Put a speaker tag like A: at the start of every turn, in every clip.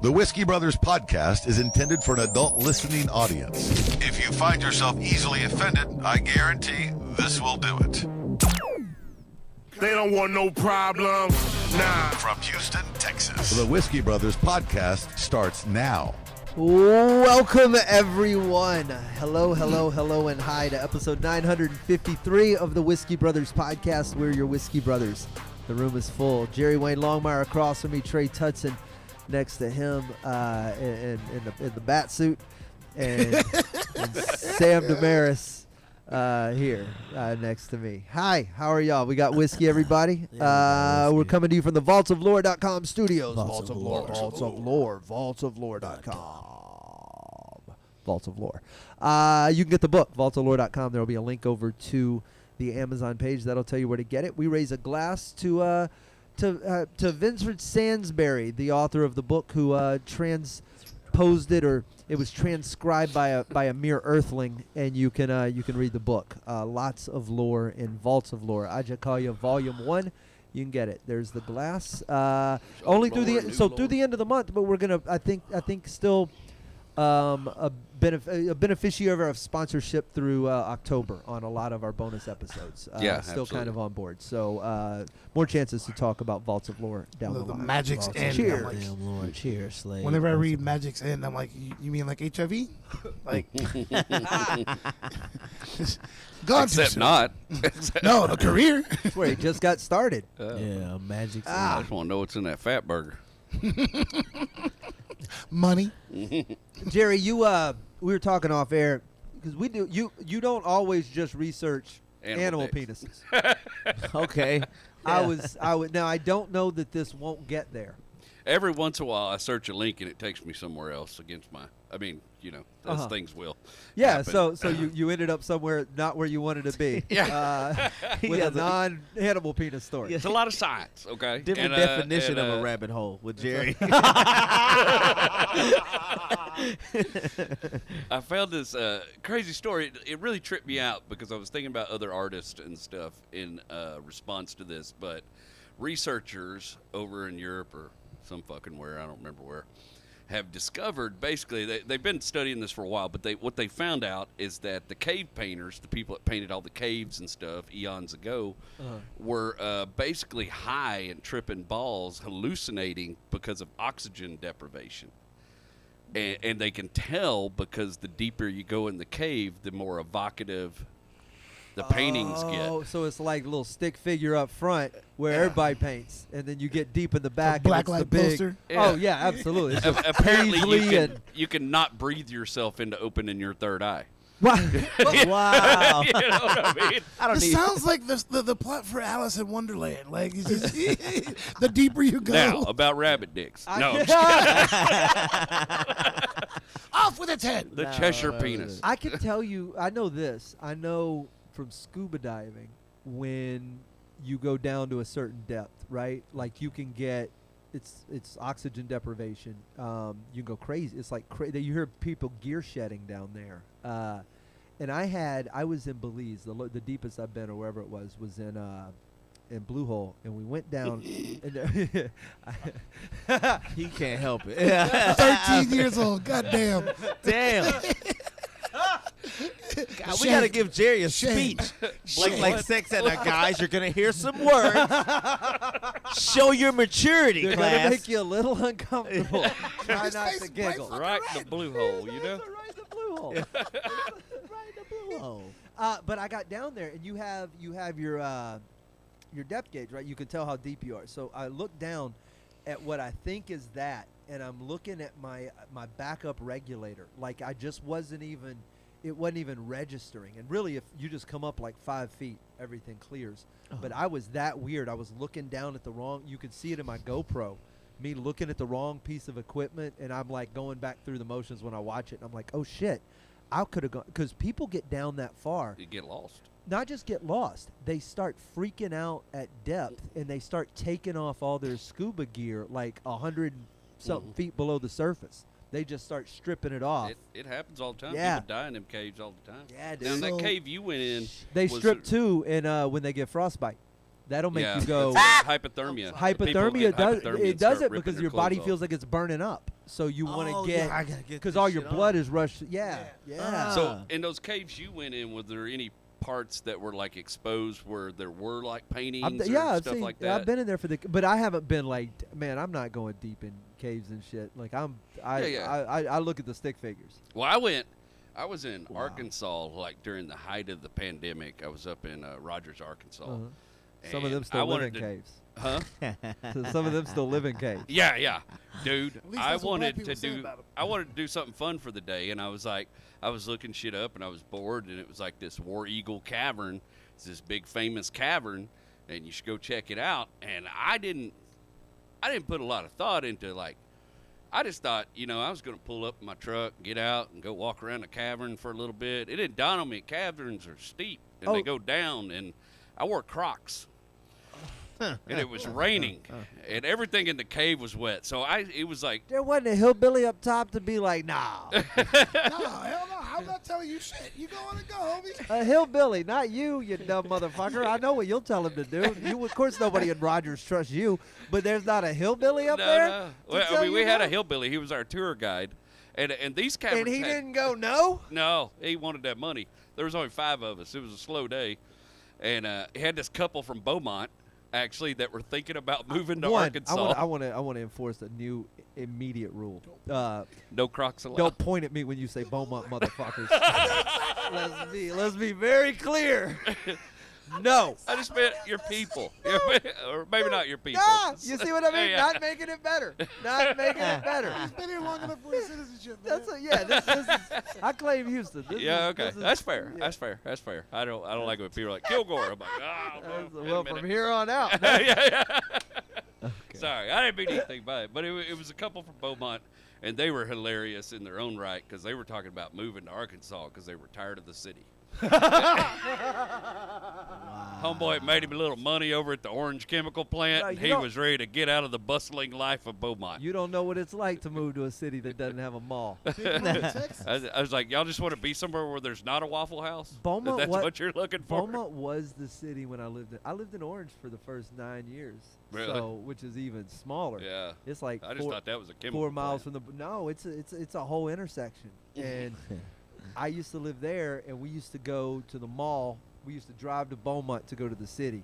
A: The Whiskey Brothers podcast is intended for an adult listening audience. If you find yourself easily offended, I guarantee this will do it.
B: They don't want no problem. Nah.
A: From Houston, Texas, the Whiskey Brothers podcast starts now.
C: Welcome, everyone. Hello, and hi to episode 953 of the Whiskey Brothers podcast. We're your Whiskey Brothers. The room is full. Jerry Wayne Longmire across from me, Trey Tutson next to him in the bat suit, and Sam Damaris here next to me. Hi, how are y'all? We got whiskey, everybody. We're coming to you from the vaultsoflore.com studios. Vaults of Lore. Vaultsoflore.com. Vaults of Lore. You can get the book, vaultsoflore.com. There will be a link over to the Amazon page that'll tell you where to get it. We raise a glass to Vincent Sansbury, the author of the book, who transposed it, or it was transcribed by a mere earthling, and you can read the book. Lots of lore in Vaults of Lore. I just call you Volume 1. You can get it. There's the glass. Only through the end of the month, but we're gonna I think still a beneficiary of sponsorship through October on a lot of our bonus episodes.
D: Yeah,
C: still
D: absolutely.
C: kind of on board. So more chances to talk about Vaults of Lore down the line.
E: Magic's End.
C: Cheers.
E: I'm like,
F: Damn Lord, cheers, slave.
E: whenever I read Magic's End, I'm like, you mean like HIV? Like, God,
D: Except not.
E: No, a career.
C: That's where he just got started.
F: Yeah, magic's
D: I just want to know what's in that fat burger.
E: Money.
C: Jerry, we were talking off air because we do. You don't always just research animal
D: dicks.
C: penises.
F: okay.
C: Now I don't know that this won't get there.
D: Every once in a while, I search a link and it takes me somewhere else against my. I mean, those things will.
C: Yeah,
D: happen.
C: so you ended up somewhere not where you wanted to be.
D: Yeah.
C: With a non-animal penis story.
D: It's a lot of science, okay?
F: Different definition of a rabbit hole with Jerry.
D: I found this crazy story. It really tripped me out because I was thinking about other artists and stuff in response to this. But researchers over in Europe or some fucking where, I don't remember where, have discovered, basically, they've been studying this for a while, but what they found out is that the cave painters, the people that painted all the caves and stuff eons ago, were basically high and tripping balls, hallucinating because of oxygen deprivation. And they can tell because the deeper you go in the cave, the more evocative the paintings get.
C: Oh, so it's like a little stick figure up front where everybody paints, and then you get deep in the back.
E: black
C: and it's
E: light
C: the big,
E: poster?
C: Oh, yeah, absolutely. It's just
D: Apparently,
C: paisley
D: you can not breathe yourself into opening your third eye.
F: Wow.
D: You know what I mean?
F: I don't
E: This
F: need.
E: sounds like the plot for Alice in Wonderland. Like, it's just, the deeper you go,
D: Now, about rabbit dicks. No,
E: off with its head.
D: the Cheshire penis.
C: I can tell you, I know this. I know from scuba diving when you go down to a certain depth, right? Like you can get, it's oxygen deprivation. You can go crazy. It's like you hear people gear shedding down there. And I was in Belize. The deepest I've been, or wherever it was in Blue Hole, and we went down. And
F: He can't help it.
E: 13 years old. Goddamn.
F: Damn. God, we gotta give Jerry a speech. Like sex and guys, you're gonna hear some words. Show your maturity,
C: they're gonna
F: class.
C: make you a little uncomfortable. Try
E: His
C: not
E: face
C: to
E: is bright
C: giggle.
E: fucking
D: Right in
E: red.
D: the blue hole, you know?
C: Right in the blue hole. Right in the blue hole. But I got down there, and you have your depth gauge, right? You can tell how deep you are. So I looked down at what I think is that, and I'm looking at my backup regulator. Like I just wasn't even registering. And really, if you just come up like 5 feet, everything clears. But I was that weird. I was looking down at the wrong. You could see it in my GoPro. Me looking at the wrong piece of equipment, and I'm like going back through the motions when I watch it. And I'm like, oh shit, I could have gone, because people get down that far.
D: You get lost.
C: Not just get lost, they start freaking out at depth, and they start taking off all their scuba gear like 100 something feet below the surface. They just start stripping it off.
D: It happens all the time.
C: Yeah.
D: People die in them caves all the time.
C: Yeah,
D: Now, in
C: dude.
D: that cave you went in,
C: They
D: was
C: strip
D: it-
C: too, and when they get frostbite, that'll make
D: yeah,
C: you go.
D: that's hypothermia. People
C: Hypothermia
D: get
C: does
D: hypothermia
C: it
D: and
C: does
D: start
C: it because
D: ripping
C: your
D: their
C: body
D: clothes
C: feels
D: off.
C: like it's burning up. so you want to
F: Oh,
C: get
F: yeah, I gotta get
C: because
F: this
C: all your
F: shit
C: blood
F: on.
C: is rushed. Yeah, yeah.
D: So in those caves you went in, was there any parts that were like exposed where there were like paintings or
C: I've
D: stuff
C: seen,
D: like
C: yeah,
D: that?
C: I've been in there but I haven't been like, man, I'm not going deep in caves and shit. Like I look at the stick figures.
D: Well, I was in Arkansas like during the height of the pandemic. I was up in Rogers, Arkansas.
C: Uh-huh. Some of
D: and
C: them
D: I
C: still live
D: wanted
C: in
D: to-
C: caves.
D: Huh?
C: So some of them still live in caves.
D: Yeah, dude.
E: least
D: I
E: that's what black
D: wanted to
E: people say
D: do.
E: about 'em.
D: I wanted to do something fun for the day, and I was looking shit up, and I was bored, and it was like this War Eagle Cavern. It's this big famous cavern, and you should go check it out. And I didn't put a lot of thought into like. I just thought, I was going to pull up in my truck, get out, and go walk around the cavern for a little bit. It didn't dawn on me. Caverns are steep, and they go down, and I wore Crocs. And it was raining, and everything in the cave was wet. So it was like,
C: There wasn't a hillbilly up top to be like, nah.
E: No, hell no. I'm not telling you shit. You go on and go, homie.
C: A hillbilly, not you, you dumb motherfucker. I know what you'll tell him to do. Of course, nobody in Rogers trusts you, but there's not a hillbilly up there.
D: no.
C: to
D: Well,
C: tell
D: we
C: you
D: had
C: no?
D: a hillbilly. He was our tour guide, and these caverns.
C: And he
D: had-
C: didn't go no.
D: No, he wanted that money. There was only 5 of us. It was a slow day, and he had this couple from Beaumont, actually, that were thinking about moving to Arkansas.
C: I want to enforce a new immediate rule.
D: No Crocs allowed.
C: Don't point at me when you say Beaumont, motherfuckers. let's be very clear. No.
D: I just meant your people, or maybe not your people.
C: Ah, you see what I mean?
D: Yeah.
C: Not making it better. Not making it better.
E: He's been here long enough for his citizenship, man.
C: This is. I claim Houston.
D: Yeah, okay, that's fair. That's fair. I don't like it when people are like Kilgore. I'm like,
C: Well, from here on out.
D: yeah. Sorry, I didn't mean anything by it, but it was a couple from Beaumont, and they were hilarious in their own right because they were talking about moving to Arkansas because they were tired of the city. Homeboy made him a little money over at the orange chemical plant,
C: No,
D: and
C: you
D: he
C: don't-
D: was ready to get out of the bustling life of Beaumont.
C: You don't know what it's like to move to a city that doesn't have a mall.
E: Texas.
D: I was like, y'all just want to be somewhere where there's not a Waffle House?
C: Beaumont,
D: That's what you're looking for?
C: Beaumont was the city when I lived in. I lived in Orange for the first 9 years.
D: Really?
C: So, which is even smaller.
D: Yeah.
C: It's like
D: I just thought that was a chemical
C: 4 miles
D: plant.
C: from the. No, it's a whole intersection. And I used to live there, and we used to go to the mall. We used to drive to Beaumont to go to the city,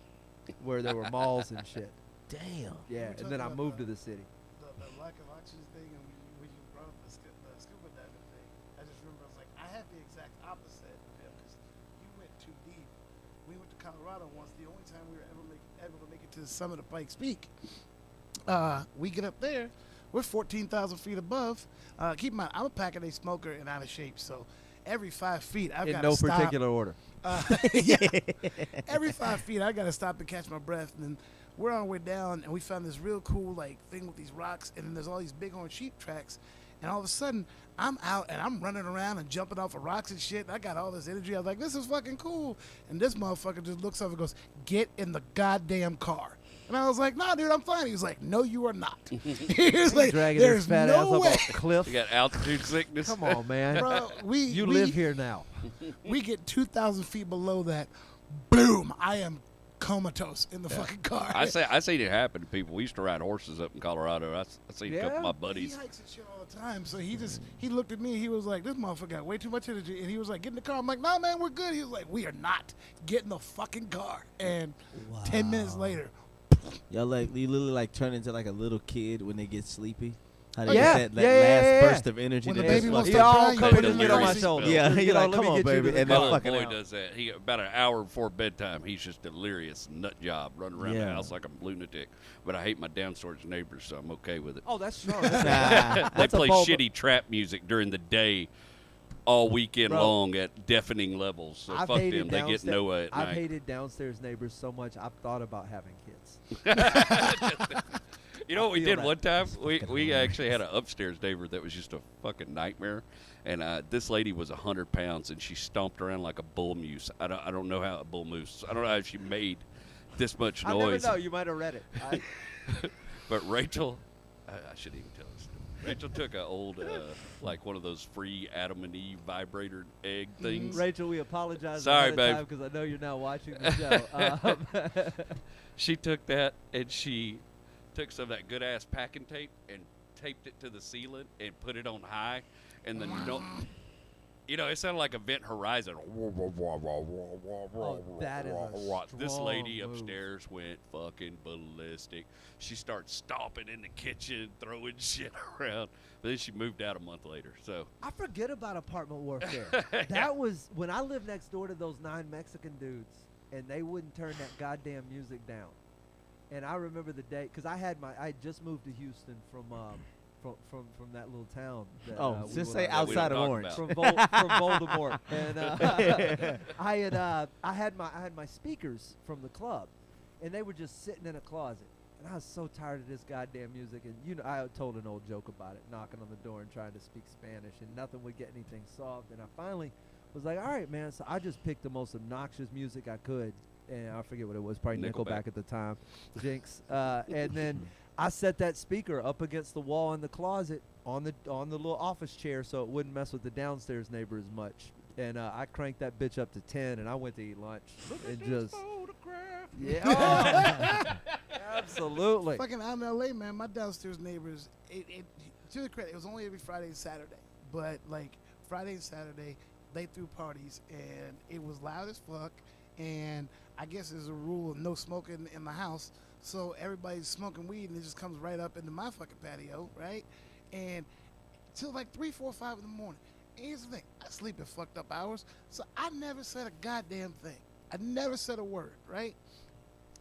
C: where there were malls and shit.
F: Damn.
C: Yeah,
E: talking
C: and then I
E: about
C: moved to
E: the-
C: the city.
E: The lack of oxygen thing, and when you brought up the scuba diving thing, I just remember I was like, I had the exact opposite because you went too deep. We went to Colorado once, the only time we were able to make it to the summit of Pikes Peak. We get up there, we're 14,000 feet above. Keep in mind, I'm a pack-a-day smoker and out of shape, so every 5 feet I've
C: In
E: got
C: no
E: to stop.
C: particular order.
E: Yeah. Every 5 feet, I gotta stop and catch my breath. And then we're on our way down, and we found this real cool thing with these rocks, and then there's all these big orange sheep tracks. And all of a sudden, I'm out and I'm running around and jumping off of rocks and shit. And I got all this energy. I was like, this is fucking cool. And this motherfucker just looks up and goes, "Get in the goddamn car." And I was like, "Nah, dude, I'm fine." He was like, "No, you are not." He was like,
C: Dragging his
E: "There's
C: fat ass
E: no
C: up
E: way."
C: a cliff.
D: You got altitude sickness.
C: Come on, man.
E: Bro,
C: You live here now.
E: We get 2,000 feet below that. Boom! I am comatose in the fucking car.
D: I seen it happen to people. We used to ride horses up in Colorado. I seen a couple of my
C: Yeah?
E: He
D: buddies.
E: hikes and shit all the time, so he looked at me. He was like, "This motherfucker got way too much energy," and he was like, "Get in the car." I'm like, "No, man, we're good." He was like, "We are not. Get in the fucking car." And 10 minutes later,
F: Y'all you literally turn into like a little kid when they get sleepy. How they
C: Yeah.
F: get that
C: Yeah,
F: last
C: yeah, yeah.
F: burst of energy.
E: When
F: that
E: the
F: they
E: baby
F: just
E: wants
F: fucking-
E: to
C: Y'all
E: cry,
C: come
E: you
C: in
E: put
C: and
E: it
C: get
E: in
C: on
E: the
C: my
E: seat
C: shoulder.
F: Yeah,
C: You
F: you're
C: know,
F: like,
C: let
F: come
C: me
F: on,
C: get you to
F: baby,
C: the-
F: and
D: My
F: then
D: little
F: fucking
D: boy
F: out.
D: does that. He about an hour before bedtime. He's just delirious nut job running around the
F: Yeah.
D: house like a lunatic. But I hate my downstairs neighbors, so I'm okay with it.
C: Oh, that's strong.
F: Nah.
D: They
C: That's a
D: play
C: bulb-
D: shitty trap music during the day, all weekend
C: Bro.
D: long at deafening levels. So
C: I've
D: fuck
C: hated
D: them. They get
C: downstairs-
D: Noah at
C: I've
D: night.
C: hated downstairs neighbors so much. I've thought about having kids.
D: You know what we
C: feel
D: did
C: that.
D: one time? We actually had an upstairs neighbor that was just a fucking nightmare. And this lady was 100 pounds, and she stomped around like a bull moose. I don't know how a bull moose. I don't know how she made this much
C: I never
D: noise.
C: know. You might have read it.
D: But Rachel, I shouldn't even tell this. Rachel took an old, like one of those free Adam and Eve vibrator egg things.
C: Rachel, we apologize
D: Sorry, babe.
C: because I know you're now watching the show.
D: She took that and she took some of that good ass packing tape and taped it to the ceiling and put it on high, and then it sounded like Event Horizon.
C: That is a
D: This
C: strong
D: lady
C: move.
D: upstairs went fucking ballistic. She starts stomping in the kitchen, throwing shit around. But then she moved out a month later. So
C: I forget about apartment warfare. That was when I lived next door to those 9 Mexican dudes, and they wouldn't turn that goddamn music down. And I remember the day because I had just moved to Houston from that little town. That, we
F: just
C: were
F: say
C: like-
F: outside of
D: talk
F: Orange.
D: about.
C: from Voldemort, and I had my speakers from the club, and they were just sitting in a closet, and I was so tired of this goddamn music. And I told an old joke about it, knocking on the door and trying to speak Spanish, and nothing would get anything solved. And I finally was like, all right, man. So I just picked the most obnoxious music I could, and I forget what it was, probably Nickelback at the time, Jinx, and then. I set that speaker up against the wall in the closet on the little office chair so it wouldn't mess with the downstairs neighbor as much. And I cranked that bitch up to 10, and I went to eat lunch. And just yeah, absolutely.
E: Fucking I'm in LA, man. My downstairs neighbors. To the credit, it was only every Friday and Saturday, but like Friday and Saturday, they threw parties, and it was loud as fuck. And I guess there's a rule of no smoking in the house. So everybody's smoking weed, and it just comes right up into my fucking patio, right? And till like 3, 4, 5 in the morning. And here's the thing: I sleep at fucked up hours, so I never said a goddamn thing. I never said a word, right?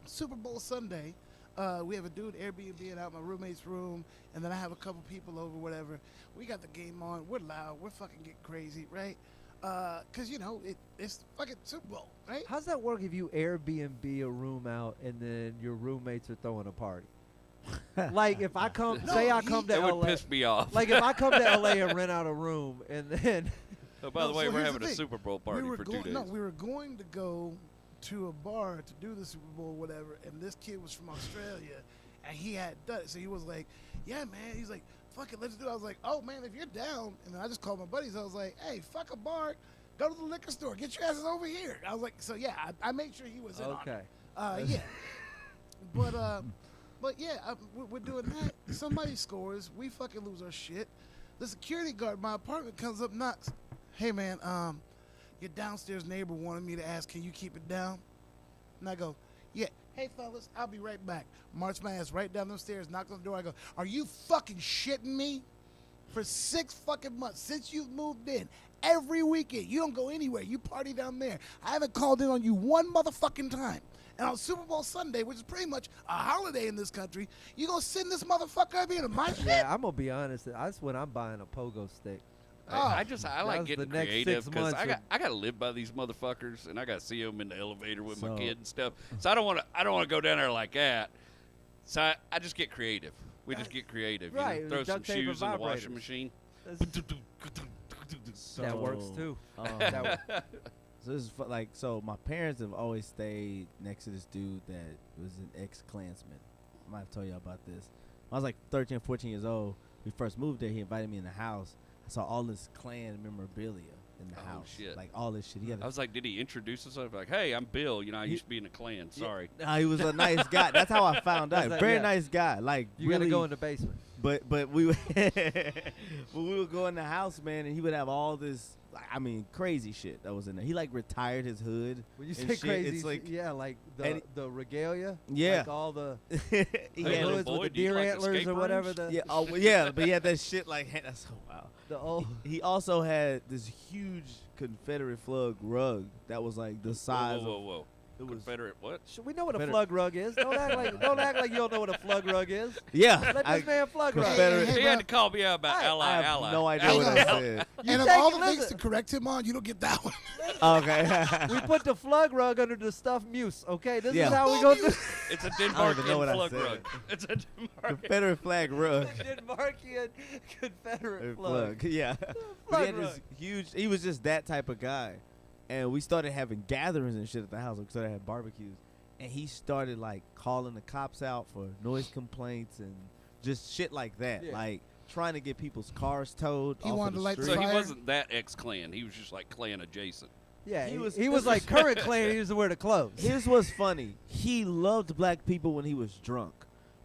E: Super Bowl Sunday, we have a dude Airbnb out my roommate's room, and then I have a couple people over, whatever. We got the game on. We're loud. We're fucking getting crazy, right? Because it's fucking Super Bowl, right?
C: How's that work if you Airbnb a room out and then your roommates are throwing a party? Like if I come, I come to
D: that
C: LA.
D: would piss me off.
C: Like if I come to LA and rent out a room and then
D: Oh, by the way,
E: so
D: we're
E: here's
D: having
E: the
D: a
E: thing.
D: Super Bowl party for 2 days.
E: No, we were going to go to a bar to do the Super Bowl, whatever, and this kid was from Australia, and he had done it. So he was like, yeah, man. He's like, fuck it, let's do it. I was like, oh, man, if you're down. And then I just called my buddies. I was like, hey, fuck a bar. Go to the liquor store. Get your asses over here. I was like, so, yeah, I made sure he was in on it. Yeah. But yeah, we're doing that. Somebody scores. We fucking lose our shit. The security guard at my apartment comes up, knocks. Hey, man, your downstairs neighbor wanted me to ask, can you keep it down? And I go, yeah. Hey, fellas, I'll be right back. March my ass right down the stairs, knocked on the door. I go, are you fucking shitting me? For 6 fucking months since you've moved in, every weekend, you don't go anywhere. You party down there. I haven't called in on you one motherfucking time. And on Super Bowl Sunday, which is pretty much a holiday in this country, you gonna send this motherfucker up here to my shit?
C: yeah, I'm gonna be honest. That's when I'm buying a pogo stick.
D: I
C: That
D: like
C: was
D: getting
C: the next
D: creative
C: 6
D: because
C: months
D: I got to live by these motherfuckers, and I got to see them in the elevator with my
F: So-
D: kid and stuff. So I don't want to go down there like that. So I just get creative. We just get creative.
C: Right,
D: You know, throw some
C: duct tape and
D: shoes in the
C: vibrators.
D: washing machine.
C: That works
F: So,
C: too.
F: That So this is so my parents have always stayed next to this dude that was an ex-Klansman. I might have told you about this. When I was like 13, 14 years old, we first moved there. He invited me in the house. I saw all this Klan memorabilia in the
D: Oh,
F: house.
D: shit.
F: Like all this shit. He had
D: I was like, did he introduce himself? Like, hey, I'm Bill. I used to be in the Klan. Sorry.
F: he was a nice guy. That's how I found out.
C: That-
F: Very
C: yeah.
F: nice guy. Like
C: You
F: really,
C: gotta go in the basement.
F: But we would we would go in the house, man, and he would have all this crazy shit that was in there. He like retired his hood.
C: When you
F: and
C: say
F: shit,
C: crazy,
F: it's like
C: yeah, like
F: and
C: the regalia.
F: Yeah.
C: Like all the
F: he
D: Hey,
F: had
D: little
C: hoods
D: boy,
C: with the
D: do you
C: deer
D: like
C: antlers
D: escape
C: or whatever.
D: rooms?
C: The
F: yeah, yeah, but he had that shit like that's so wild.
C: the old.
F: He also had this huge Confederate flag rug that was like the size
D: Whoa.
F: of it was
D: Confederate what?
C: We know what a
F: Confederate-
C: flug rug is. Don't act like you don't know what a flug rug is.
F: yeah.
C: Let this man flug rug.
F: Confederate-
D: He had to call me out about
C: Hey,
D: ally,
F: I have
D: ally.
F: no idea
D: Ally.
F: what I said.
E: And of
C: take
E: all
C: it,
E: the things
C: listen.
E: to correct him on, you don't get that one.
F: Okay.
C: We put the flug rug under the stuffed muse. Okay, this
F: Yeah.
C: is how we go do.
D: It's a
F: I don't even know
D: Denmarkian
F: what I
D: plug
F: said.
D: rug. It's a Denmarkian.
F: Confederate flag rug.
C: Denmarkian Confederate
F: Plug.
C: flug.
F: Yeah. But he
C: Flug
F: had this
C: rug.
F: huge. He was just that type of guy, and we started having gatherings and shit at the house. We started having barbecues, and he started like calling the cops out for noise complaints and just shit like that,
C: Yeah.
F: like trying to get people's cars towed.
E: He
F: off
E: wanted
F: of the
E: to light the
F: street.
D: So he
E: Fire.
D: wasn't that ex-Klan. He was just like Klan adjacent.
C: Yeah,
F: He
C: he
F: was-
C: was like current Klan. He used to wear the clothes.
F: Here's what's funny. He loved black people when he was drunk.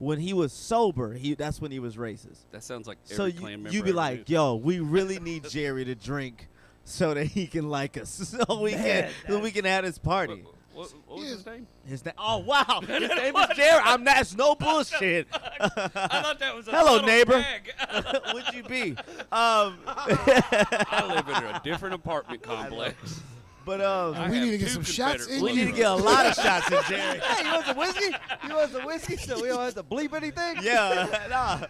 F: when he was sober, that's when he was racist.
D: That sounds like
F: So
D: every Klan member.
F: you be
D: ever
F: like,
D: knew.
F: yo, we really need Jerry to drink so that he can like us, so we can have his party.
D: What was his name?
F: His name? Oh wow, his name is Jerry. That's no bullshit.
D: I thought that was a
F: Hello,
D: subtle
F: neighbor.
D: gag.
F: Would you be?
D: I live in a different apartment complex.
F: But
D: I
E: We
D: have
E: need to get
D: two
E: some shots
D: Confederate
E: in
F: we
E: you.
F: need to get a lot of shots in Jerry.
C: Hey, you want some whiskey? You want some whiskey so we don't have to bleep anything?
F: Yeah, nah.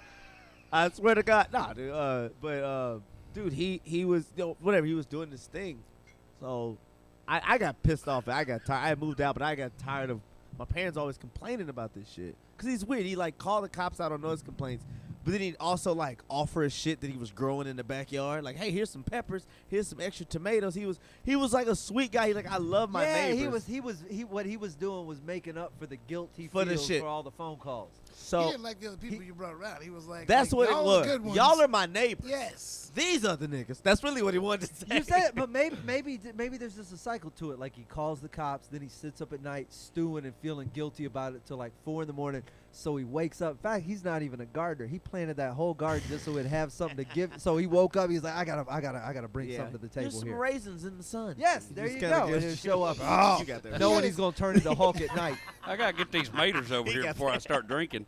F: I swear to God, nah, dude. Dude, he was, whatever, he was doing this thing. So, I got pissed off. I got tired. I moved out, but I got tired of my parents always complaining about this shit. Cause he's weird. He like called the cops out on noise complaints, but then he'd also like offer his shit that he was growing in the backyard. Like, hey, here's some peppers. Here's some extra tomatoes. He was like a sweet guy. He like, I love my neighbors.
C: What he was doing was making up for the guilt he
F: For the
C: feels
F: shit.
C: for all the phone calls.
E: He
F: So
E: didn't like the other people you brought around. He was like,
F: that's what it
E: y'all are the
F: was.
E: good ones.
F: Y'all are my neighbors.
E: Yes.
F: These are the niggas. That's really what he wanted to say.
C: You said it, but maybe there's just a cycle to it. Like he calls the cops, then he sits up at night stewing and feeling guilty about it till like 4 a.m. So he wakes up. In fact, he's not even a gardener. He planted that whole garden just so he'd have something to give. So he woke up. He's like, I gotta bring something to the table
F: There's some
C: here.
F: raisins in the sun.
C: Yes, there
F: Just
C: you
F: kinda
C: go.
F: get
C: And he'll
F: you-
C: show up.
F: You got that.
C: Knowing he's gonna turn into Hulk at night.
D: I gotta get these maters over
F: He
D: here
F: got
D: before I
F: that.
D: start drinking.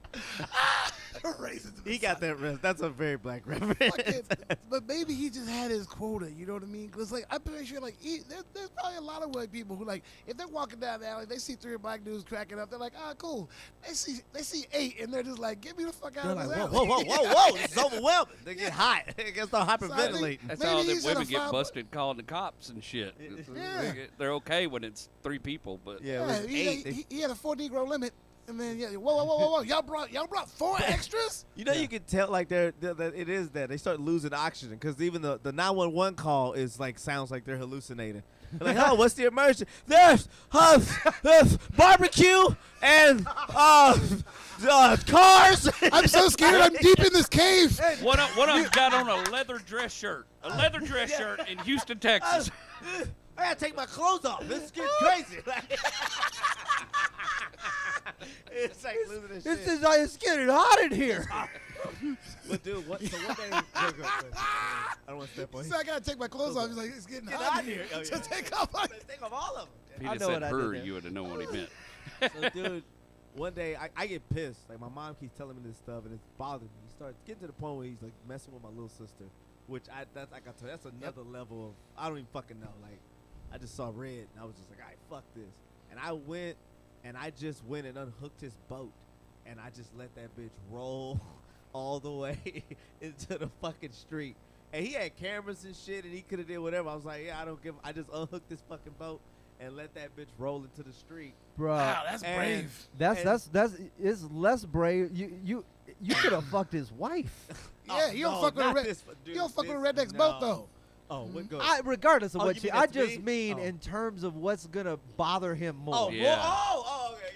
E: Raisins in the
F: He got
E: sun.
F: that rest. That's a very black reference.
E: But maybe he just had his quota. You know what I mean? Because like I'm pretty sure like there's probably a lot of white people who like if they're walking down the alley, they see 3 black dudes cracking up. They're like, ah, cool. They see 8, and they're just like, get me the fuck out
F: They're
E: of
F: like,
E: this
F: whoa,
E: alley.
F: whoa, whoa, whoa, whoa. This is overwhelming. They get hot. They get start
E: So I
F: hyperventilating.
E: think-
D: That's
E: Maybe
D: how the
E: he's in
D: women
E: a
D: get
E: five-
D: busted calling the cops and shit.
E: Yeah.
D: They're okay when it's 3 people, but
F: Yeah, it
E: Yeah,
F: was
E: he,
F: 8.
E: he had a 4 Negro limit, and then whoa, y'all brought 4 extras.
F: You know, you can tell like that it is that they start losing oxygen because even the 911 call is like sounds like they're hallucinating. They're like, oh, what's the emergency? There's barbecue and cars.
E: I'm so scared. I'm deep in this cave.
D: one of them's got on a leather dress shirt. A leather dress shirt in Houston, Texas.
F: I gotta take my clothes off. This is getting crazy. It's like losing his shit.
C: It's getting hot in here.
F: But dude, one day, I don't want to step on
E: So I gotta take my clothes off. He's like, it's getting
F: Get
E: hot
F: out
E: in here.
F: here. Oh,
E: So
F: yeah.
E: take off my.
F: Think of all of them.
D: If he
C: I
D: just
C: know
D: said
C: what I did
D: her,
C: there.
D: you would have known what he meant.
F: So, dude, one day I get pissed. Like my mom keeps telling me this stuff, and it's bothering me. He starts getting to the point where he's like messing with my little sister, which that's like I tell you, that's another level of I don't even fucking know. Like I just saw red, and I was just like, all right, fuck this. And I went and unhooked his boat, and I just let that bitch roll all the way into the fucking street. And he had cameras and shit, and he could have did whatever. I was like, yeah, I just unhooked this fucking boat and let that bitch roll into the street.
C: Bro,
E: Wow, that's
F: And-
E: brave.
C: that's it's less brave. You could have fucked his wife.
E: Yeah, you don't fuck with a
F: not
E: red.
F: this,
E: You don't fuck with a
F: this-
E: redneck's
F: no.
E: boat though.
F: Oh, what goes?
C: Regardless of
F: Oh,
C: what
F: you
C: you,
F: mean
C: I
F: that's
C: just
F: me?
C: mean
F: Oh.
C: in terms of what's gonna bother him more.
F: Oh,
D: Yeah.
F: okay,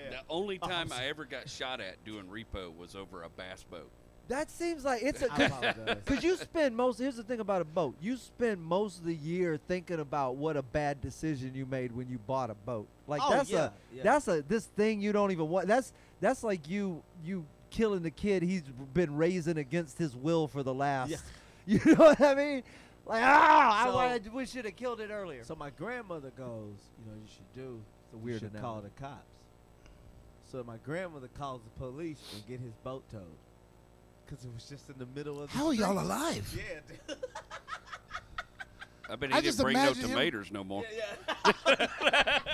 F: yeah.
D: The only
F: Oh,
D: time
F: I'm
D: I ever got shot at doing repo was over a bass boat.
C: That seems like it's a
F: I apologize.
C: because you spend here's the thing about a boat. You spend most of the year thinking about what a bad decision you made when you bought a boat. Like
F: Oh, yeah.
C: that's this thing you don't even want. That's like you killing the kid he's been raising against his will for the last.
F: Yeah.
C: You know what I mean? Like
F: So-
C: we should have killed it earlier.
F: So my grandmother goes, you should do.
C: It's a weird
F: you should call the cops. So my grandmother calls the police and get his boat towed. Because it was just in the middle of the
E: How are y'all
F: street.
E: alive?
F: Yeah, dude.
D: I bet
E: I
D: he
E: just
D: didn't bring no
E: imagine him-
D: tomatoes no more.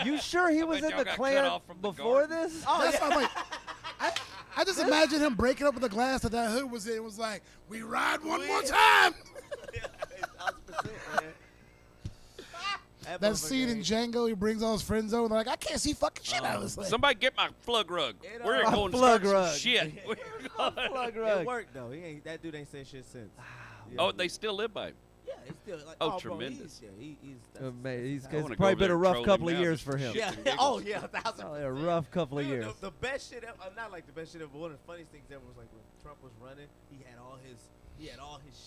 C: You sure he was
D: bet
C: in
D: y'all
C: the
D: got cut
C: Klan
D: off from the
C: before
D: garden.
C: this?
E: That's why I'm like, I just imagine him breaking up with the glass that hood was in. It was like, we ride one more time.
F: Yeah, 1,000%, man.
E: That scene in Django, he brings all his friends over. They're like, I can't see fucking shit out of this thing.
D: Somebody get my plug rug.
F: It
D: We're
F: all-
D: going to
C: Plug
D: start some
C: rug.
D: shit. We're going-
C: Plug
F: It
C: rug.
F: worked though. That dude ain't said shit since. Yeah.
D: Oh, they still live by him.
F: Yeah, he's still like.
D: Oh,
F: bro,
D: tremendous.
F: he's
C: Man, he's
D: I
C: it's
D: wanna go
C: probably
D: over
C: been
D: there
C: a
D: and
C: rough
D: troll
C: couple
D: him
C: of
D: now
C: years
D: just
C: for
D: for
C: him.
D: shit.
F: yeah.
D: and giggles.
F: Oh yeah, 1,000%.
C: Probably a rough couple of
F: Dude,
C: years.
F: The best shit ever, not like the best shit ever, but one of the funniest things ever was like when Trump was running, he had all his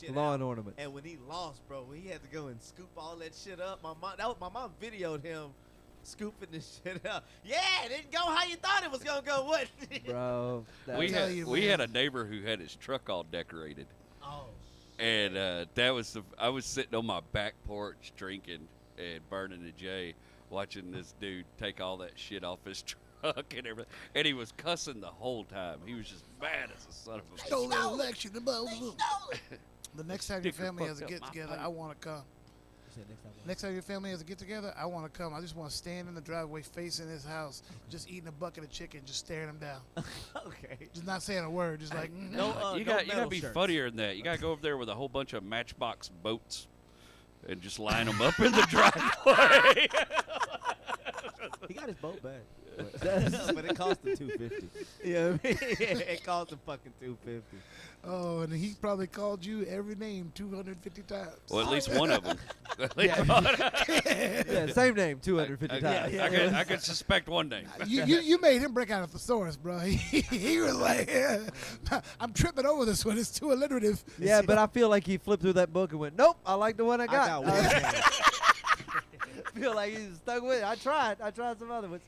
F: shit
C: Law
F: out.
C: and ornaments.
F: And when he lost, bro, when he had to go and scoop all that shit up, my mom videoed him scooping this shit up. Yeah, it didn't go how you thought it was gonna go. What?
C: Bro,
D: We
E: tell
D: had
E: you,
D: we
E: man.
D: had a neighbor who had his truck all decorated,
F: Oh.
D: and that was I was sitting on my back porch drinking and burning a J, watching this dude take all that shit off his truck and everything, and he was cussing the whole time. He was just mad as a son of a bitch.
E: Stole the election. The next time your
D: Sticker
E: family has a
D: fucked up
E: get
D: my
E: together,
D: pipe.
E: I want to come. Next time your family has a get together, I want to come. I just want to stand in the driveway facing his house, just eating a bucket of chicken, just staring him down.
F: Okay.
E: Just not saying a word, just like,
F: No,
D: you
F: no
D: got to
F: metal
D: be
F: shirts.
D: funnier than that. You got to go over there with a whole bunch of Matchbox boats and just line them up in the driveway.
F: He got his boat back. But it cost him $250. Yeah, it cost him fucking $250.
E: oh, and he probably called you every name 250 times.
D: Well, at least one of them.
C: yeah, same name, 250 times.
D: I could suspect one name.
E: You made him break out a thesaurus, bro. He was like, I'm tripping over this one. It's too alliterative.
C: Yeah, but I feel like he flipped through that book and went, nope, I like the one I
F: I
C: got.
F: got one.
C: I feel like he's stuck with it. I tried some other ones.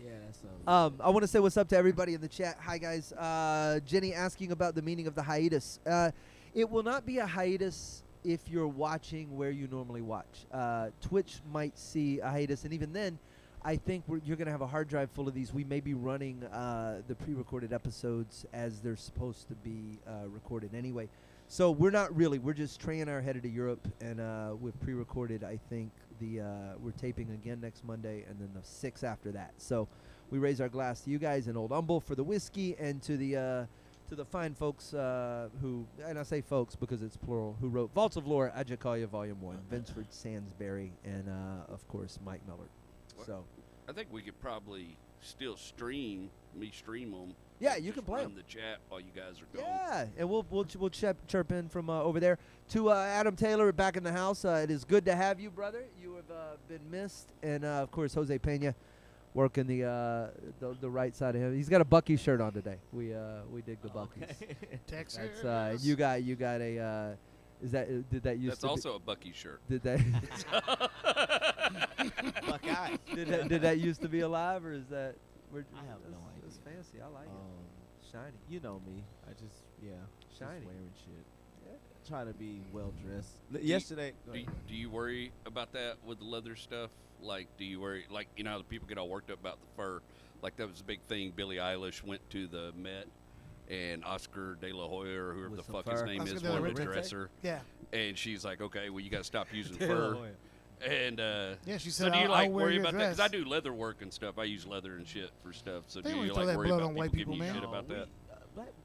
F: Yeah, that's so.
C: I want to say what's up to everybody in the chat. Hi, guys. Jenny asking about the meaning of the hiatus. It will not be a hiatus if you're watching where you normally watch. Twitch might see a hiatus, and even then, I think you're going to have a hard drive full of these. We may be running the pre-recorded episodes as they're supposed to be recorded anyway. So we're not really. We're just training our headed to Europe, and we've pre-recorded, I think, we're taping again next Monday, and then the 6 after that. So we raise our glass to you guys in Old Humble for the whiskey, and to the fine folks who, and I say folks because it's plural, who wrote Vaults of Lore, Ajakalia Volume 1, Vinceford Sansbury, and of course Mike Miller. So
D: I think we could probably still stream them.
C: yeah,
D: and
C: you
D: just
C: can play
D: run
C: 'em.
D: the chat while you guys are gone.
C: yeah, and we'll chirp in from over there. To Adam Taylor back in the house. It is good to have you, brother. You have been missed, and of course Jose Pena working the right side of him. He's got a Bucky shirt on today. We dig the Buckies.
E: Texas.
C: That's you got a. Is that did that used
D: That's
C: to be,
D: also a Bucky shirt.
C: did that
F: Buckeye.
C: did that used to be alive, or is that?
F: I have no
C: It's
F: idea.
C: fancy. I like it. Shiny.
F: You know me. I just
C: Shiny.
F: just wearing shit.
C: Yeah.
F: Try to be well dressed. Yesterday.
D: Do you worry about that with the leather stuff? Like, do you worry, like, you know, how the people get all worked up about the fur? Like, that was a big thing. Billie Eilish went to the Met, and Oscar De La Hoya, or whoever
C: With
D: the
C: some
D: fuck
C: fur.
D: his name
E: Oscar
D: is,
E: De La
D: wanted to
E: Renta?
D: dress her.
E: Yeah.
D: And she's like, okay, well, you got to stop using
F: De La
D: fur.
F: Hoya.
D: And
E: Yeah, she
D: so
E: said,
D: do you
E: I'll
D: like
E: wear
D: worry
E: your
D: about that? Because I
E: dress.
D: do leather work and stuff. I use leather and shit for stuff. So
E: They
D: do
E: don't
D: you
E: throw
D: like
E: that
D: worry
E: blood
D: about
E: on white
D: people
E: people,
D: giving you
E: man.
D: shit about that?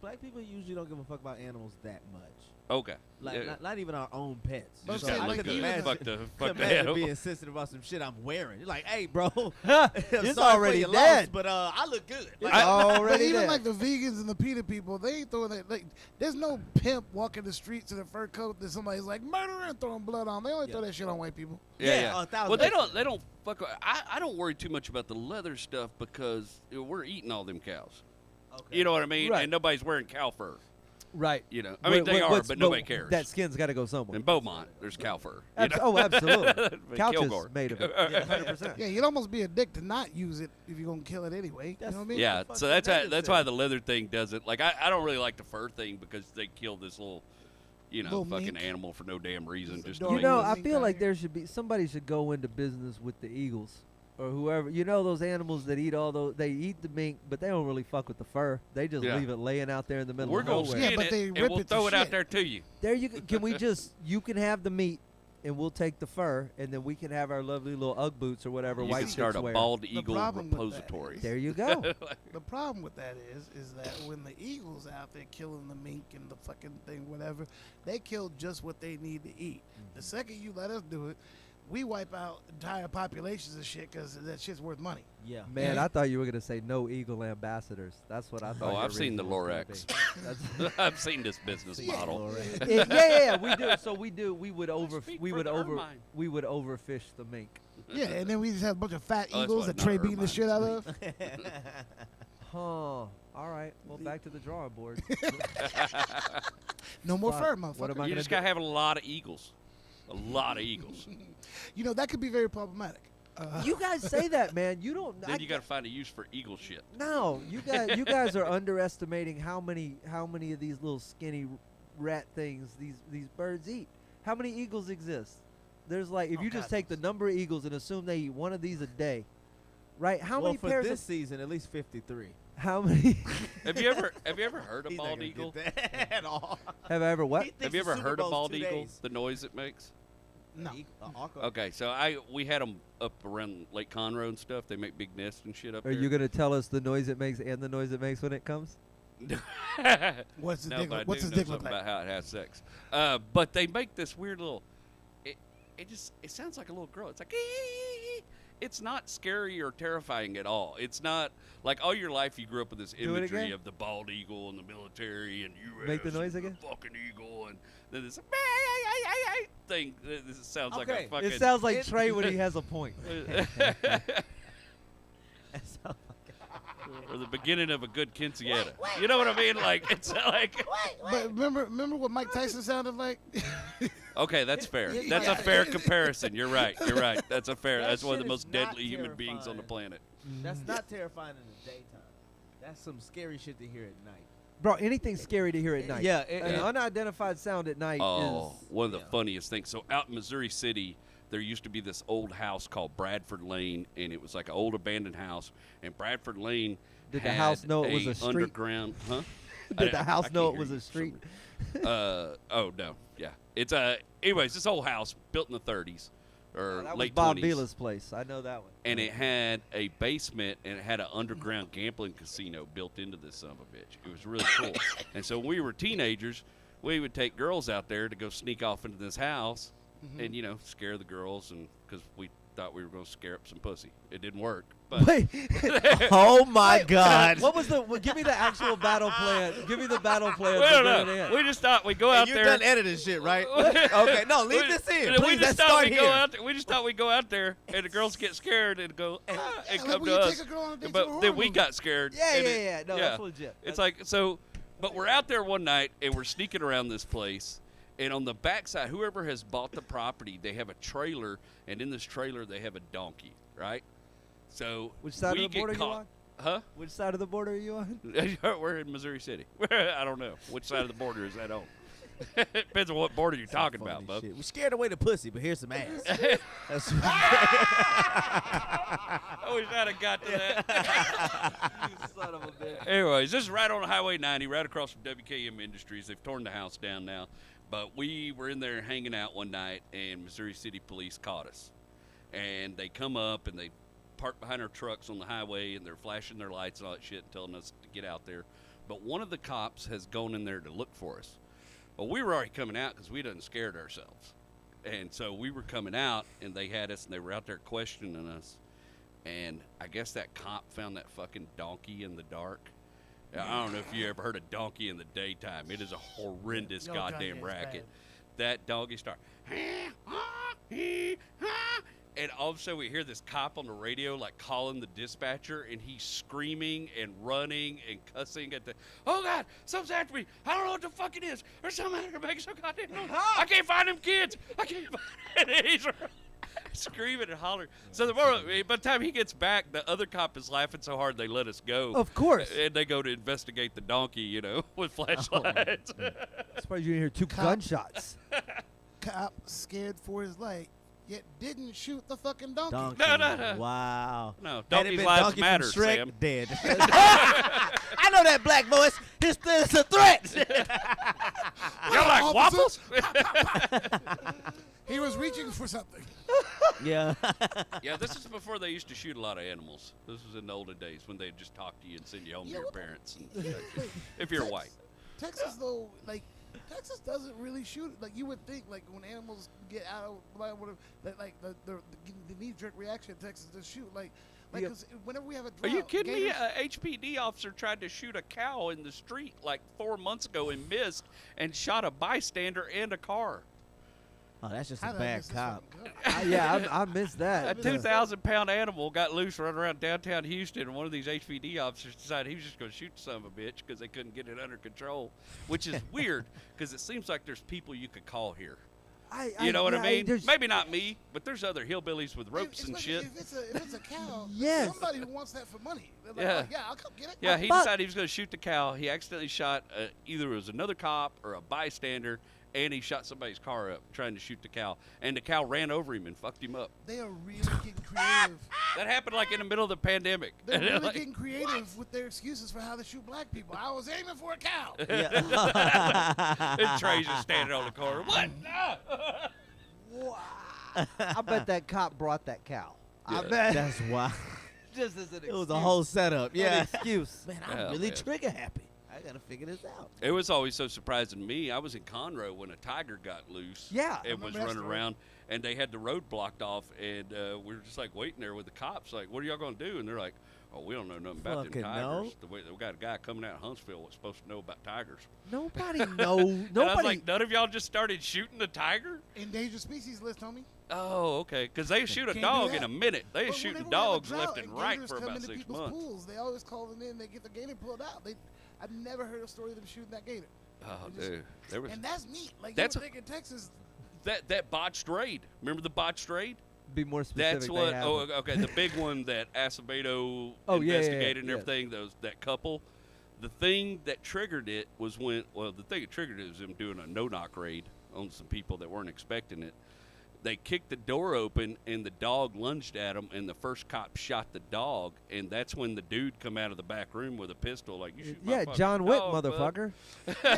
F: Black people usually don't give a fuck about animals that much.
D: Okay.
F: Like
D: Yeah.
F: not even our own pets.
E: But I'm
D: Just
E: saying,
D: got
E: like,
D: like
F: could
E: even
D: a
F: imagine,
D: fuck the
F: could
D: fuck the
F: imagine
D: animal.
F: being sensitive about some shit I'm wearing. You're like, hey, bro,
C: It's
F: sorry
C: already
F: for your
C: dead.
F: loss, but I look good.
C: It's
F: Like,
E: But
C: already
E: even
C: dead.
E: like the vegans and the PETA people, they ain't throwing that. Like, there's no pimp walking the streets in a fur coat that somebody's like murderer and throwing blood on. They only throw that shit on white people.
F: Yeah, 1,000%.
D: Well, they don't fuck. I don't worry too much about the leather stuff because we're eating all them cows.
F: okay.
D: You know what I mean?
C: Right.
D: And nobody's wearing cow fur.
C: Right.
D: You know, I mean they are,
C: what's-
D: but nobody cares.
C: That skin's got to go somewhere.
D: In Beaumont, there's cow fur. You know?
C: Oh, absolutely.
D: But
C: Couch is
D: Kilgore.
C: made of it. Yeah, 100%.
E: Yeah, you'd almost be a dick to not use it if you're gonna kill it anyway. You know what I mean?
D: Yeah,
F: fuck
D: so
F: that
D: that's
F: is
D: why
F: it?
D: the leather thing doesn't. Like, I don't really like the fur thing because they killed this little,
E: Little
D: fucking
E: mink.
D: animal for no damn reason. Just to
E: dog.
C: You know,
E: Mink
C: I
E: down
C: feel like
E: here.
C: there should be somebody should go into business with the eagles or whoever. You know, those animals that eat all those. They eat the mink, but they don't really fuck with the fur. They just
D: Yeah.
C: leave it laying out there in the middle
D: we're
C: of
D: gonna
C: nowhere.
E: Yeah,
D: skin
E: but
D: it
E: they
D: and
E: rip
D: we'll
E: it to
D: throw it out
E: shit.
D: there to you.
C: There you go. Can we just? You can have the meat, and we'll take the fur, and then we can have our lovely little UGG boots or whatever
D: You
C: white
D: can start
C: chicks
D: a
C: wear.
D: bald eagle
E: problem with that
D: repository.
C: There you go.
E: The problem with that is that when the eagles out there killing the mink and the fucking thing, whatever, they kill just what they need to eat. The second you let us do it, we wipe out entire populations of shit because that shit's worth money.
F: Yeah.
C: Man, I thought you were gonna say no eagle ambassadors. That's what I thought.
D: Oh,
C: your
D: I've seen the
C: reason was gonna
D: Lorax.
C: be. That's-
D: I've seen this business model.
C: yeah, we do. So we do. We would
D: speak for the Ermine.
C: we would overfish the mink.
E: Yeah, and then we just have a bunch of fat
D: Oh, that's
E: eagles
D: what,
E: that
D: not
E: Trey beating the
D: Ermine.
E: shit out of.
C: Huh. All right. Well, back to the drawing board.
E: No more
C: Fuck.
E: fur,
C: What
E: motherfucker.
C: am I
D: You
C: gonna
D: just
C: do?
D: gotta have a lot of eagles. A lot of eagles.
E: You know, that could be very problematic.
C: You guys say that, man. You don't.
D: Then you got to find a use for eagle shit.
C: No, you guys are underestimating how many of these little skinny rat things these birds eat. How many eagles exist? There's like if you just take the number of eagles and assume they eat one of these a day, right? How many
F: for
C: pairs
F: this
C: of
F: season? At least 53.
C: how many
D: Have you ever heard a
F: He's not
D: bald
F: gonna
D: eagle?
F: get that at all.
C: have I ever what?
F: He thinks
D: Have you
F: the
D: ever
F: Super
D: heard a
F: Bowl's
D: bald
F: 2
D: eagle?
F: days.
D: The noise it makes.
E: No.
D: Okay, so we had them up around Lake Conroe and stuff. They make big nests and shit up
C: Are
D: there.
C: you gonna tell us the noise it makes and the noise it makes when it comes?
E: What's his
D: No,
E: dick?
D: but I
E: What's
D: do
E: his
D: know
E: dick look
D: something
E: like?
D: about how it has sex. But they make this weird little. It sounds like a little girl. It's like. It's not scary or terrifying at all. It's not like all your life you grew up with this
C: Do it
D: imagery
C: again.
D: of the bald eagle and the military and U.S.
C: Make the noise
D: and
C: again.
D: The fucking eagle and then this thing. This sounds like
F: Okay,
D: a fucking.
C: It sounds like Trey when he has a point.
D: or the beginning of a good quinceañera. You know what I mean? Like it's like.
E: But remember what Mike Tyson sounded like?
D: Okay, that's fair.
E: Yeah,
D: That's
E: yeah.
D: a fair comparison. You're right. You're right. That's a fair.
F: That
D: That's one of
F: shit
D: the
F: is
D: most
F: not
D: deadly human beings on the
F: terrifying.
D: planet.
F: That's not terrifying in the daytime. That's some scary shit to hear at night.
C: Bro, anything scary to hear at night.
F: Yeah,
C: An unidentified sound at night
D: Oh,
C: is
D: one of the funniest things. So out in Missouri City, there used to be this old house called Bradford Lane, and it was like an old abandoned house. And Bradford Lane
C: Did the
D: had
C: house know it was a street?
D: underground, huh?
C: Did the house know
D: can't
C: it was
D: hear
C: a
D: you.
C: street?
D: Oh no, yeah. It's anyways, this old house built in the 30s or
C: That was
D: late
C: Bob
D: 20s.
C: Vila's place. I know that one.
D: And it had a basement, and it had an underground gambling casino built into this son of a bitch. It was really cool. And so when we were teenagers, we would take girls out there to go sneak off into this house and, scare the girls, and because we thought we were going to scare up some pussy. It didn't work. But
C: Wait,
F: Oh my God!
C: what was the? Give me the actual battle plan. Give me the battle plan.
D: we
C: to
D: don't
C: get it
D: know.
C: in.
D: We just thought we'd go out
F: You're
D: there.
F: done editing shit, right? Okay, no, leave this in.
D: We
F: Please,
D: just
F: let's
D: thought
F: start
D: we'd
F: here.
D: go out there. We just thought we'd go out there, and the girls get scared and go and
E: like
D: come
E: when
D: to
E: you
D: us.
E: take a girl on a date to a
D: But
E: horror
D: then we
E: movie.
D: got scared.
C: Yeah,
D: and
C: yeah. No, that's legit.
D: It's like so, but we're out there one night and we're sneaking around this place, and on the backside, whoever has bought the property, they have a trailer, and in this trailer they have a donkey, right? So
C: Which side
D: we
C: of the border
D: get
C: are you
D: caught.
C: on?
D: Huh?
C: Which side of the border are you on?
D: We're in Missouri City. I don't know which side of the border is that on. Depends on what border you're talking
F: Funny
D: about, bub.
F: shit. We scared away the pussy, but here's some ass. That's
D: I wish I'd have got to that.
C: You son of a bitch.
D: Anyways, this is right on Highway 90, right across from WKM Industries. They've torn the house down now. But we were in there hanging out one night, and Missouri City Police caught us. And they come up, and they park behind our trucks on the highway, and they're flashing their lights and all that shit and telling us to get out there. But one of the cops has gone in there to look for us. Well, we were already coming out because we done scared ourselves. And so we were coming out, and they had us, and they were out there questioning us. And I guess that cop found that fucking donkey in the dark. I don't know if you ever heard a donkey in the daytime. It is a horrendous
E: No,
D: goddamn
E: donkey is
D: racket. That doggy start. And all of a sudden we hear this cop on the radio like calling the dispatcher, and he's screaming and running and cussing at the, oh God, something's after me. I don't know what the fuck it is. There's something out there making some goddamn noise. I can't find them kids. I can't find it. And he's screaming and hollering. So by the time he gets back, the other cop is laughing so hard they let us go.
C: Of course.
D: And they go to investigate the donkey, with flashlights.
C: Surprised you didn't hear two
E: Cop.
C: gunshots.
E: Cop scared for his life, yet didn't shoot the fucking donkey.
F: donkey.
D: No.
F: Wow.
D: No,
F: Had it
D: donkey's
F: been
D: lives
F: Donkey from
D: matter,
F: Shrek,
D: Sam.
F: dead. I know that black voice. It's a threat.
D: You're like waffles?
E: He was reaching for something.
F: Yeah.
D: Yeah, this is before they used to shoot a lot of animals. This was in the olden days when they'd just talk to you and send you home to your parents. And if you're white.
E: Texas, though, Texas doesn't really shoot. Like, you would think, when animals get out of line, whatever, the knee-jerk reaction in Texas to shoot.
C: Yeah.
E: 'Cause whenever we have a
D: Are
E: drought,
D: you kidding me?
E: gators-
D: A HPD officer tried to shoot a cow in the street 4 months ago and missed and shot a bystander and a car.
F: Oh, that's just
E: How
F: a
E: did I
F: bad
E: miss this
F: cop.
E: fucking gun?
C: I missed that.
D: A 2,000-pound animal got loose running around downtown Houston, and one of these HPD officers decided he was just going to shoot the son of a bitch because they couldn't get it under control, which is weird because it seems like there's people you could call here. You know what I
C: yeah,
D: mean?
C: there's-
D: Maybe not me, but there's other hillbillies with ropes and
E: Especially
D: shit.
E: If it's a cow,
C: Yes.
E: somebody who wants that for money. They're like,
D: Yeah.
E: oh, yeah, I'll come get it.
D: Yeah, he
C: But-
D: decided he was going to shoot the cow. He accidentally shot either it was another cop or a bystander, and he shot somebody's car up trying to shoot the cow. And the cow ran over him and fucked him up.
E: They are really getting creative.
D: That happened like in the middle of the pandemic.
E: They're really
D: Like,
E: getting creative with their excuses for how they shoot black people. I was aiming for a cow.
D: and Trey's just standing on the corner. What? No!
C: I bet that cop brought that cow. I
D: Yeah.
C: bet.
F: That's why.
C: Just as an excuse.
F: It was a whole setup.
C: An
F: Yeah.
C: excuse.
F: Man, I'm
D: Yeah,
F: really
D: man.
F: trigger happy. I gotta figure this out.
D: It was always so surprising to me. I was in Conroe when a tiger got loose.
C: Yeah.
D: And was
E: remember that
D: running
E: story.
D: around, and they had the road blocked off, and we were just like waiting there with the cops, like, what are y'all gonna do? And they're like, oh, we don't know nothing about them
F: Fucking
D: tigers.
F: no.
D: We got a guy coming out of Huntsville that's supposed to know about tigers.
C: Nobody know.
D: And I was
C: Nobody.
D: like, none of y'all just started shooting the tiger?
E: Endangered species list, homie.
D: Oh, okay. Because they shoot a
E: Can't do
D: dog
E: that.
D: in a minute. They
E: But
D: shooting
E: whenever we have a
D: dogs
E: drought
D: left and right
E: gators
D: for
E: come
D: about
E: into
D: 6
E: people's
D: months.
E: Pools, they always call them in. They get the gator pulled out. I've never heard a story of them shooting that gator.
D: Oh,
E: They just-
D: dude. There was
E: And that's neat. Like,
D: That's
E: you
D: a-
E: would think in Texas,
D: that botched raid. Remember the botched raid?
C: Be more specific.
D: That's
C: they
D: what.
C: have
D: Oh,
C: it.
D: okay. The big one that Acevedo
C: Oh, yeah, yeah,
D: investigated and
C: yeah.
D: everything. That couple. The thing that triggered it was when. Well, the thing that triggered it was them doing a no-knock raid on some people that weren't expecting it. They kicked the door open and the dog lunged at them, and the first cop shot the dog, and that's when the dude come out of the back room with a pistol, like, you shoot my
C: Yeah,
D: fucking
C: John Wick,
D: dog, bud."
C: motherfucker.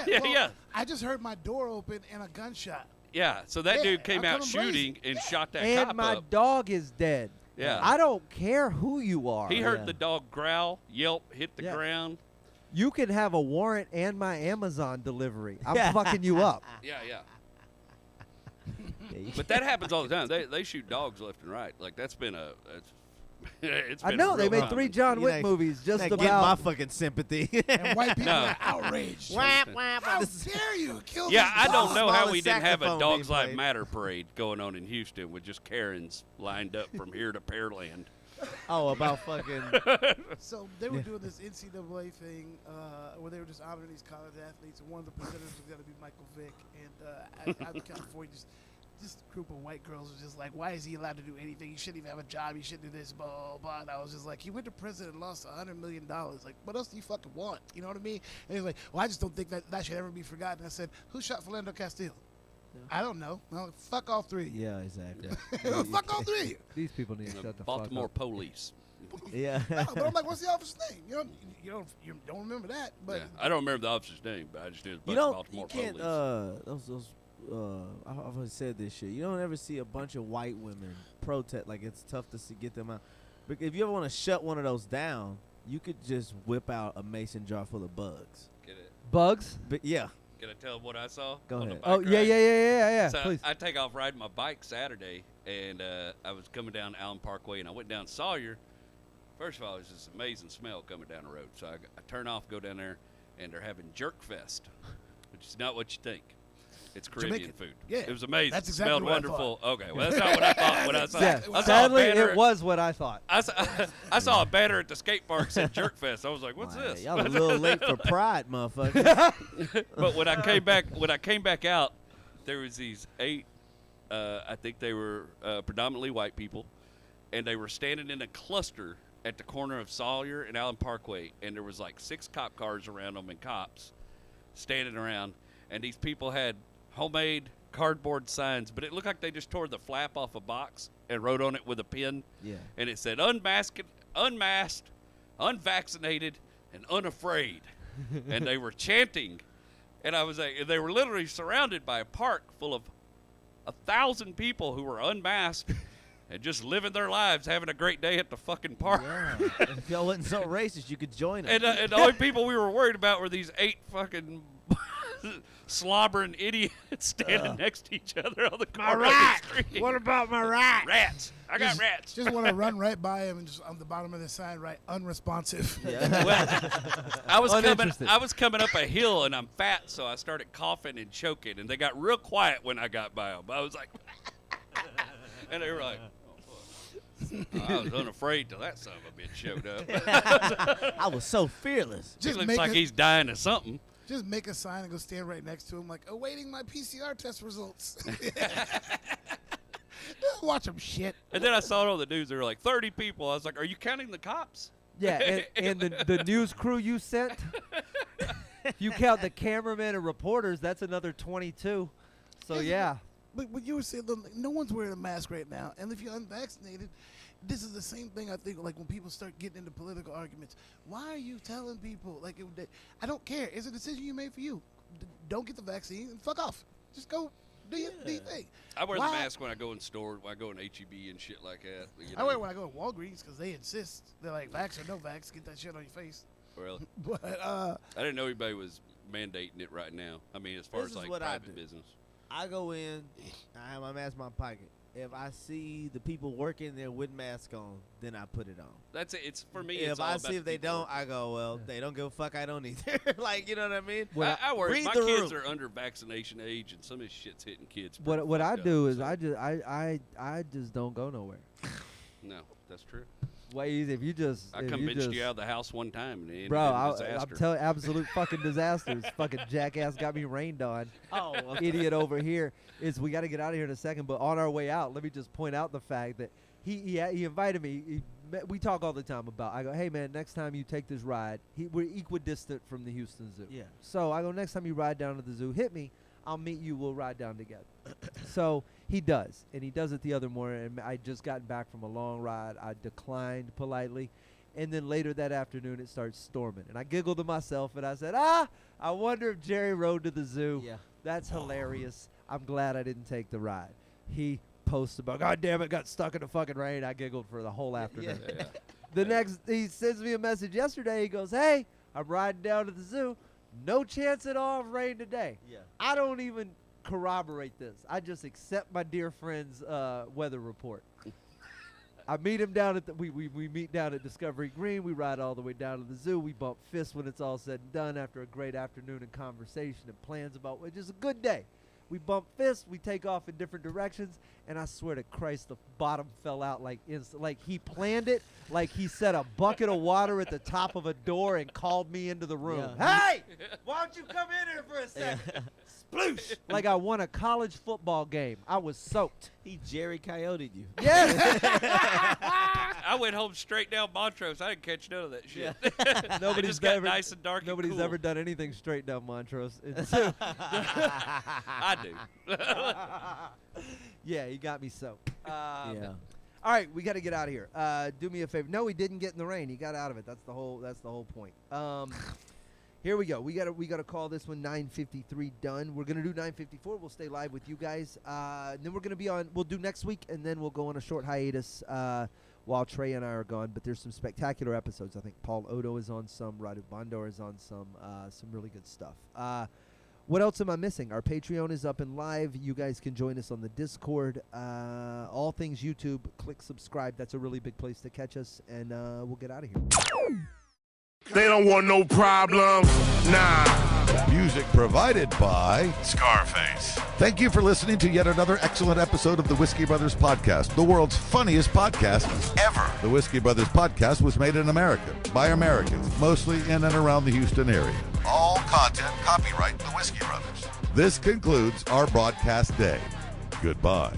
D: yeah,
E: well,
D: yeah.
E: I just heard my door open and a gunshot.
D: Yeah, so that
E: Yeah,
D: dude came
E: I'm
D: out
E: coming blazing.
D: shooting and shot that
C: And
D: cop
C: my
D: up.
C: dog is dead.
D: Yeah.
C: I don't care who you are.
D: He heard
F: Yeah.
D: the dog growl, yelp, hit the
C: Yeah.
D: ground.
C: You can have a warrant and my Amazon delivery. I'm
F: Yeah.
C: fucking you up.
D: Yeah, yeah.
F: Yeah, you-
D: But that happens all the time. They shoot dogs left and right. Like that's been it's
C: I
D: been
C: know
D: a
C: they
D: real
C: made
D: common.
C: 3 John
F: You
C: Wick
F: like-
C: movies just
F: Not getting my
C: about.
F: fucking sympathy.
E: And white people
D: No.
E: are outraged.
F: Whap, whap.
E: How
F: This is-
E: dare you kill
D: Yeah,
E: this
D: I don't
E: dog?
D: know how
F: Smallest
D: we didn't have a
F: saxophone
D: Dogs
F: being
D: Lives
F: played.
D: Matter parade going on in Houston with just Karens lined up from here to Pearland.
F: Oh, about fucking.
E: So they were
F: Yeah.
E: doing this NCAA thing where they were just honoring these college athletes, and one of the presenters was going to be Michael Vick, and out in California, just a group of white girls was just like, why is he allowed to do anything? He shouldn't even have a job. He shouldn't do this, blah, blah, blah. And I was just like, he went to prison and lost $100 million. Like, what else do you fucking want? You know what I mean? And he's like, well, I just don't think that should ever be forgotten. I said, who shot Philando Castile? I don't know. Well, fuck all three.
F: Yeah, exactly.
E: Fuck all three of you.
C: These people need to shut the
D: Baltimore
C: fuck up.
D: police.
F: Yeah.
E: No, but I'm like, what's the officer's name? You don't remember that, but
D: Yeah. I don't remember the officer's name, but I just knew it was a
F: You
D: bunch of
F: don't.
D: Baltimore
F: You can't.
D: police.
F: Those. I've always said this shit. You don't ever see a bunch of white women protest. Like it's tough to get them out. But if you ever want to shut one of those down, you could just whip out a mason jar full of bugs.
D: Get it?
C: Bugs?
F: But yeah,
D: Can I tell them what I saw?
F: Go
D: on the
F: ahead.
D: bike
C: Oh, yeah,
D: ride?
C: yeah, yeah, yeah, yeah.
D: So
C: Please.
D: I take off riding my bike Saturday, and I was coming down Allen Parkway, and I went down Sawyer. First of all, there's this amazing smell coming down the road. So I turn off, go down there, and they're having jerk fest, which is not what you think. It's Caribbean
E: Jamaican.
D: food.
E: Yeah,
D: It was amazing.
E: that's
D: It
E: exactly
D: smelled
E: what I
D: wonderful. Okay, well, that's not what I thought when I saw
C: Yeah,
D: it. I saw a
C: sadly,
D: banner-
C: it was what I thought.
D: I saw a banner at the skate park said jerk fest. I was like, what's
F: Wow,
D: this?
F: Y'all a little late for pride, motherfucker.
D: But when I came back out, there was these 8. I think they were predominantly white people, and they were standing in a cluster at the corner of Sawyer and Allen Parkway, and there was like 6 cop cars around them and cops standing around, and these people had homemade cardboard signs, but it looked like they just tore the flap off a box and wrote on it with a pen,
F: Yeah.
D: and it said unmasked, unvaccinated, and unafraid. And they were chanting, and I was like, they were literally surrounded by a park full of 1,000 people who were unmasked and just living their lives, having a great day at the fucking park.
F: Yeah. If y'all wasn't so racist, you could join them.
D: And the only people we were worried about were these 8 fucking slobbering idiots standing next to each other on the corner of the street.
E: What about my rat?
D: Rats. I got rats.
E: Just want to run right by him and just on the bottom of the sign write unresponsive.
D: Well, I
C: Uninterested.
D: was coming up a hill, and I'm fat, so I started coughing and choking, and they got real quiet when I got by them. I was like, and they were like, oh, fuck. I was unafraid till that son of a bitch showed up.
F: I was so fearless.
D: He
E: Just
D: looks
E: make
D: like
E: it-
D: he's dying of something.
E: Just make a sign and go stand right next to him, like awaiting my PCR test results. Watch them shit.
D: And then I saw all the news. There were like 30 people. I was like, "Are you counting the cops?"
C: Yeah, and the news crew you sent. If you count the cameramen and reporters, that's another 22. So yeah.
E: But what you were saying, look, no one's wearing a mask right now, and if you're unvaccinated, this is the same thing. I think, like when people start getting into political arguments, why are you telling people? Like, I don't care. It's a decision you made for you. Don't get the vaccine and fuck off. Just go do your thing.
D: I wear the mask when I go in store, when I go in HEB and shit like that. You know?
E: I wear it when I go to Walgreens because they insist. They're like, vax or no vax, get that shit on your face.
D: Well,
E: But
D: I didn't know anybody was mandating it right now. I mean, as far
F: This
D: as
F: is
D: like
F: what I
D: private
F: do.
D: business.
F: I go in, I have my mask in my pocket. If I see the people working there with masks on, then I put it on.
D: That's it. It's for me.
F: If
D: It's all
F: I
D: about
F: see if
D: the
F: they
D: people.
F: don't, I go, well, they don't give a fuck. I don't either. Like, you know what I mean?
D: I worry.
F: Read
D: My
F: the
D: kids
F: room.
D: are under vaccination age, and some of this shit's hitting kids.
C: What I do is
D: so.
C: I just don't go nowhere.
D: No, that's true.
C: Way easy. If you just
D: I
C: if
D: convinced
C: you
D: you out of the house one time, and it ended
C: Bro,
D: in
C: I'm
D: disaster.
C: telling absolute fucking disasters. Fucking jackass got me rained on.
F: Oh,
C: Idiot over here. We got to get out of here in a second, but on our way out, let me just point out the fact that he invited me. We talk all the time about. I go, hey man, next time you take this ride, we're equidistant from the Houston Zoo.
F: Yeah.
C: So I go, next time you ride down to the zoo, hit me. I'll meet you. We'll ride down together. So he does, and he does it the other morning. And I just gotten back from a long ride. I declined politely, and then later that afternoon it starts storming, and I giggled to myself and I said, I wonder if Jerry rode to the zoo.
F: Yeah.
C: That's hilarious. I'm glad I didn't take the ride. He posts about, God damn it, got stuck in the fucking rain. I giggled for the whole afternoon.
D: Yeah.
C: The next, he sends me a message yesterday. He goes, hey, I'm riding down to the zoo. No chance at all of rain today.
F: Yeah.
C: I don't even corroborate this. I just accept my dear friend's weather report. I meet him down at we meet down at Discovery Green. We ride all the way down to the zoo. We bump fists when it's all said and done after a great afternoon and conversation and plans about which is a good day. We bump fists. We take off in different directions, and I swear to Christ, the bottom fell out like like he planned it. Like he set a bucket of water at the top of a door and called me into the room.
F: Yeah.
C: Hey, why don't you come in here for a second? Sploosh! Like I won a college football game. I was soaked.
F: He Jerry Coyote'd you.
C: Yes.
D: I went home straight down Montrose. I didn't catch none of that shit.
C: Nobody's
D: it just got
C: ever,
D: nice and dark.
C: Nobody's
D: and cool.
C: ever done anything straight down Montrose. And so-
D: I do.
C: yeah, he got me soaked.
F: Yeah.
C: All right, we got to get out of here. Do me a favor. No, he didn't get in the rain. He got out of it. That's the whole point. Here we go. We got to call this one 9:53 done. We're gonna do 9:54. We'll stay live with you guys. And then we're gonna be on. We'll do next week, and then we'll go on a short hiatus while Trey and I are gone. But there's some spectacular episodes. I think Paul Odo is on some. Radu Bandor is on some really good stuff. What else am I missing? Our Patreon is up and live. You guys can join us on the Discord. All things YouTube. Click subscribe. That's a really big place to catch us. And we'll get out of here.
B: They don't want no problem. Nah.
A: Music provided by
B: Scarface.
A: Thank you for listening to yet another excellent episode of the Whiskey Brothers Podcast, the world's funniest podcast ever. The Whiskey Brothers Podcast was made in America by Americans, mostly in and around the Houston area. All content copyright the Whiskey Brothers. This concludes our broadcast day. Goodbye.